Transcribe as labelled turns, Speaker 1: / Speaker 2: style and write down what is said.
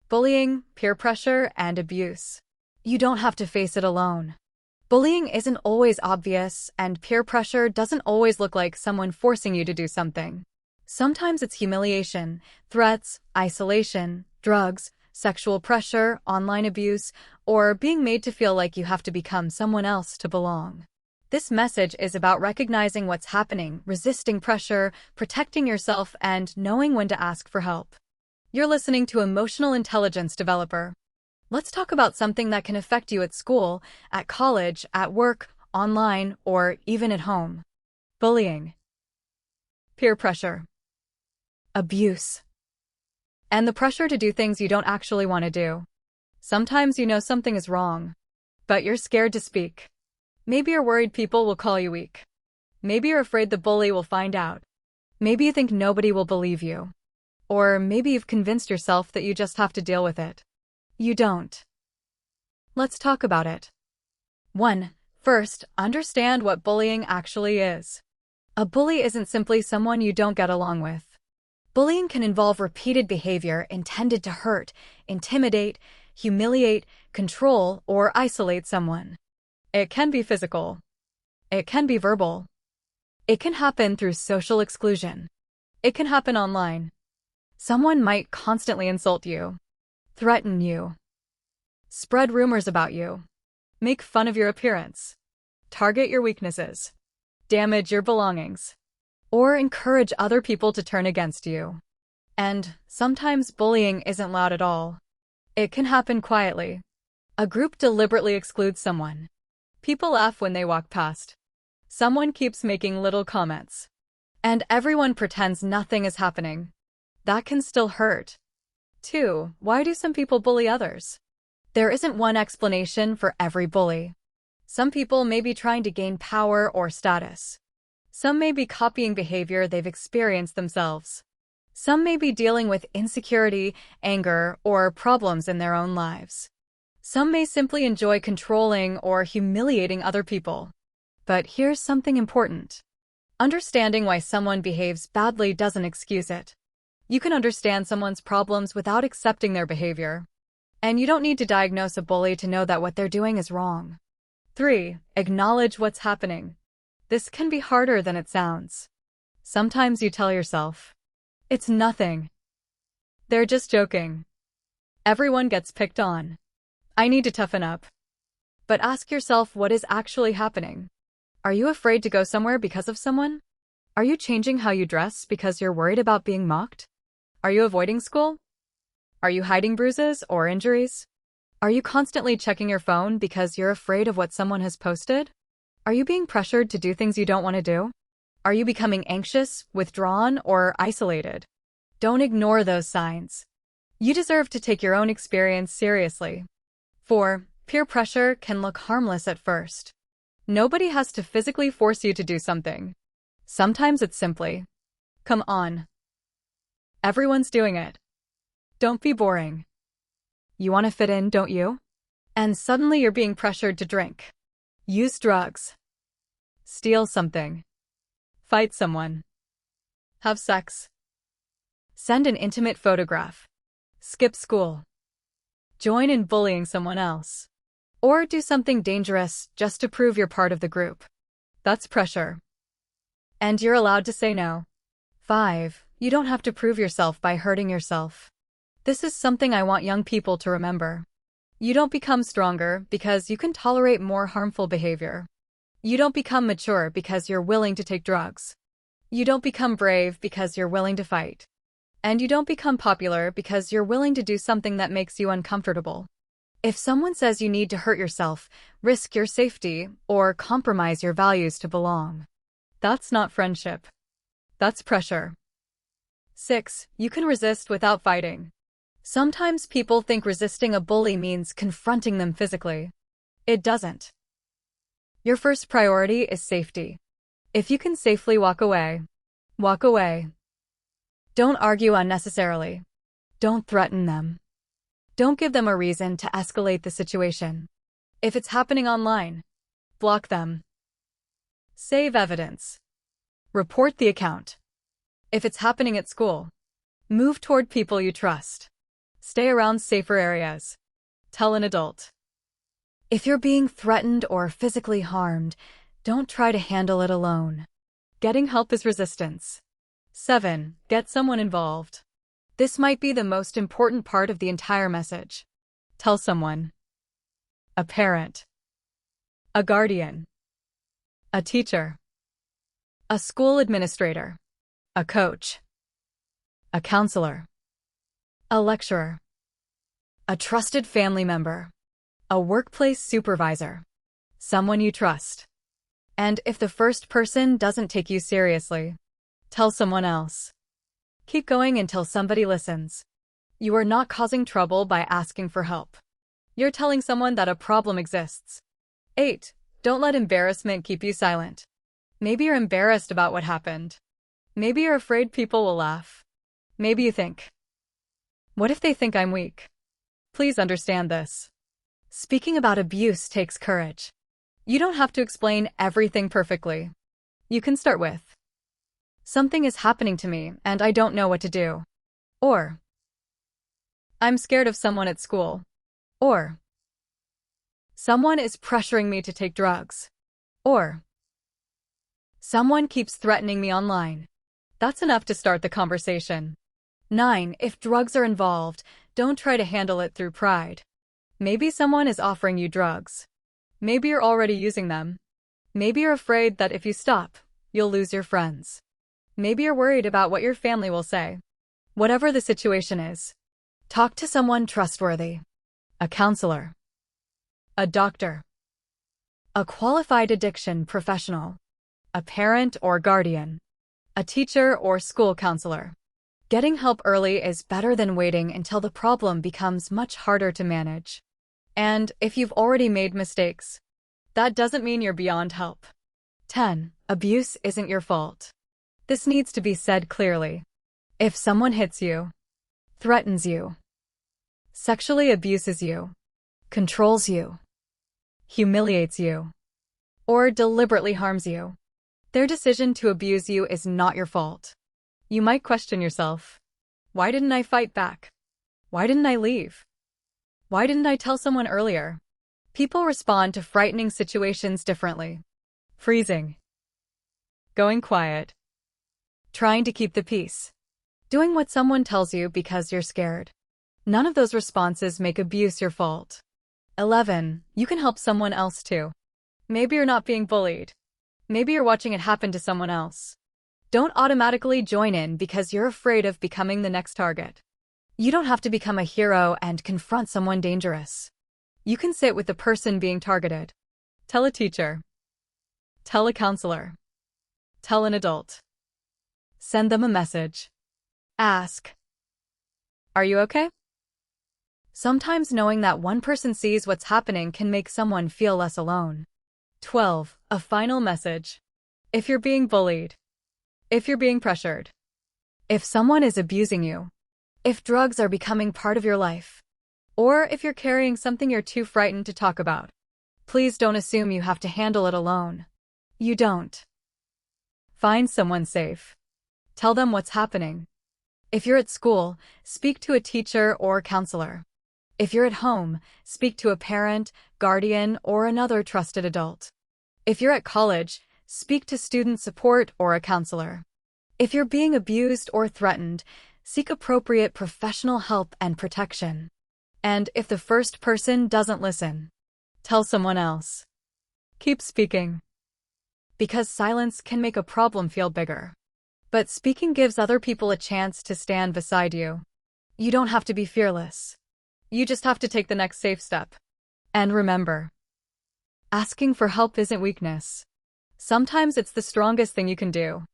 Speaker 1: Bullying, peer pressure, and abuse. You don't have to face it alone. Bullying isn't always obvious, and peer pressure doesn't always look like someone forcing you to do something. Sometimes it's humiliation, threats, isolation, drugs, sexual pressure, online abuse, or being made to feel like you have to become someone else to belong. This message is about recognizing what's happening, resisting pressure, protecting yourself, and knowing when to ask for help. You're listening to Emotional Intelligence Developer. Let's talk about something that can affect you at school, at college, at work, online, or even at home. Bullying. Peer pressure. Abuse. And the pressure to do things you don't actually want to do. Sometimes you know something is wrong, but you're scared to speak. Maybe you're worried people will call you weak. Maybe you're afraid the bully will find out. Maybe you think nobody will believe you. Or maybe you've convinced yourself that you just have to deal with it. You don't. Let's talk about it. 1. First, understand what bullying actually is. A bully isn't simply someone you don't get along with. Bullying can involve repeated behavior intended to hurt, intimidate, humiliate, control, or isolate someone. It can be physical. It can be verbal. It can happen through social exclusion. It can happen online. Someone might constantly insult you, threaten you, spread rumors about you, make fun of your appearance, target your weaknesses, damage your belongings, or encourage other people to turn against you. And sometimes bullying isn't loud at all. It can happen quietly. A group deliberately excludes someone. People laugh when they walk past. Someone keeps making little comments. And everyone pretends nothing is happening. That can still hurt. 2. Why do some people bully others? There isn't one explanation for every bully. Some people may be trying to gain power or status. Some may be copying behavior they've experienced themselves. Some may be dealing with insecurity, anger, or problems in their own lives. Some may simply enjoy controlling or humiliating other people. But here's something important. Understanding why someone behaves badly doesn't excuse it. You can understand someone's problems without accepting their behavior. And you don't need to diagnose a bully to know that what they're doing is wrong. 3. Acknowledge what's happening. This can be harder than it sounds. Sometimes you tell yourself, it's nothing. They're just joking. Everyone gets picked on. I need to toughen up. But ask yourself what is actually happening. Are you afraid to go somewhere because of someone? Are you changing how you dress because you're worried about being mocked? Are you avoiding school? Are you hiding bruises or injuries? Are you constantly checking your phone because you're afraid of what someone has posted? Are you being pressured to do things you don't want to do? Are you becoming anxious, withdrawn, or isolated? Don't ignore those signs. You deserve to take your own experience seriously. 4. Peer pressure can look harmless at first. Nobody has to physically force you to do something. Sometimes it's simply, come on. Everyone's doing it. Don't be boring. You want to fit in, don't you? And suddenly you're being pressured to drink, use drugs, steal something, fight someone, have sex, send an intimate photograph, skip school, join in bullying someone else, or do something dangerous just to prove you're part of the group. That's pressure. And you're allowed to say no. 5. You don't have to prove yourself by hurting yourself. This is something I want young people to remember. You don't become stronger because you can tolerate more harmful behavior. You don't become mature because you're willing to take drugs. You don't become brave because you're willing to fight. And you don't become popular because you're willing to do something that makes you uncomfortable. If someone says you need to hurt yourself, risk your safety, or compromise your values to belong, that's not friendship. That's pressure. 6. You can resist without fighting. Sometimes people think resisting a bully means confronting them physically. It doesn't. Your first priority is safety. If you can safely walk away, walk away. Don't argue unnecessarily. Don't threaten them. Don't give them a reason to escalate the situation. If it's happening online, block them. Save evidence. Report the account. If it's happening at school, move toward people you trust. Stay around safer areas. Tell an adult. If you're being threatened or physically harmed, don't try to handle it alone. Getting help is resistance. 7. Get someone involved. This might be the most important part of the entire message. Tell someone. A parent. A guardian. A teacher. A school administrator. A coach. A counselor. A lecturer. A trusted family member. A workplace supervisor. Someone you trust. And if the first person doesn't take you seriously, tell someone else. Keep going until somebody listens. You are not causing trouble by asking for help. You're telling someone that a problem exists. 8. Don't let embarrassment keep you silent. Maybe you're embarrassed about what happened. Maybe you're afraid people will laugh. Maybe you think, what if they think I'm weak? Please understand this. Speaking about abuse takes courage. You don't have to explain everything perfectly. You can start with, something is happening to me and I don't know what to do. Or, I'm scared of someone at school. Or, someone is pressuring me to take drugs. Or, someone keeps threatening me online. That's enough to start the conversation. 9. If drugs are involved, don't try to handle it through pride. Maybe someone is offering you drugs. Maybe you're already using them. Maybe you're afraid that if you stop, you'll lose your friends. Maybe you're worried about what your family will say. Whatever the situation is, talk to someone trustworthy. A counselor. A doctor. A qualified addiction professional. A parent or guardian. A teacher or school counselor. Getting help early is better than waiting until the problem becomes much harder to manage. And if you've already made mistakes, that doesn't mean you're beyond help. 10. Abuse isn't your fault. This needs to be said clearly. If someone hits you, threatens you, sexually abuses you, controls you, humiliates you, or deliberately harms you, their decision to abuse you is not your fault. You might question yourself. Why didn't I fight back? Why didn't I leave? Why didn't I tell someone earlier? People respond to frightening situations differently. Freezing. Going quiet. Trying to keep the peace. Doing what someone tells you because you're scared. None of those responses make abuse your fault. 11. You can help someone else too. Maybe you're not being bullied. Maybe you're watching it happen to someone else. Don't automatically join in because you're afraid of becoming the next target. You don't have to become a hero and confront someone dangerous. You can sit with the person being targeted. Tell a teacher. Tell a counselor. Tell an adult. Send them a message. Ask, are you okay? Sometimes knowing that one person sees what's happening can make someone feel less alone. 12. A final message. If you're being bullied, if you're being pressured, if someone is abusing you, if drugs are becoming part of your life, or if you're carrying something you're too frightened to talk about, please don't assume you have to handle it alone. You don't. Find someone safe. Tell them what's happening. If you're at school, speak to a teacher or counselor. If you're at home, speak to a parent, guardian, or another trusted adult. If you're at college, speak to student support or a counselor. If you're being abused or threatened, seek appropriate professional help and protection. And if the first person doesn't listen, tell someone else. Keep speaking. Because silence can make a problem feel bigger. But speaking gives other people a chance to stand beside you. You don't have to be fearless. You just have to take the next safe step. And remember, asking for help isn't weakness. Sometimes it's the strongest thing you can do.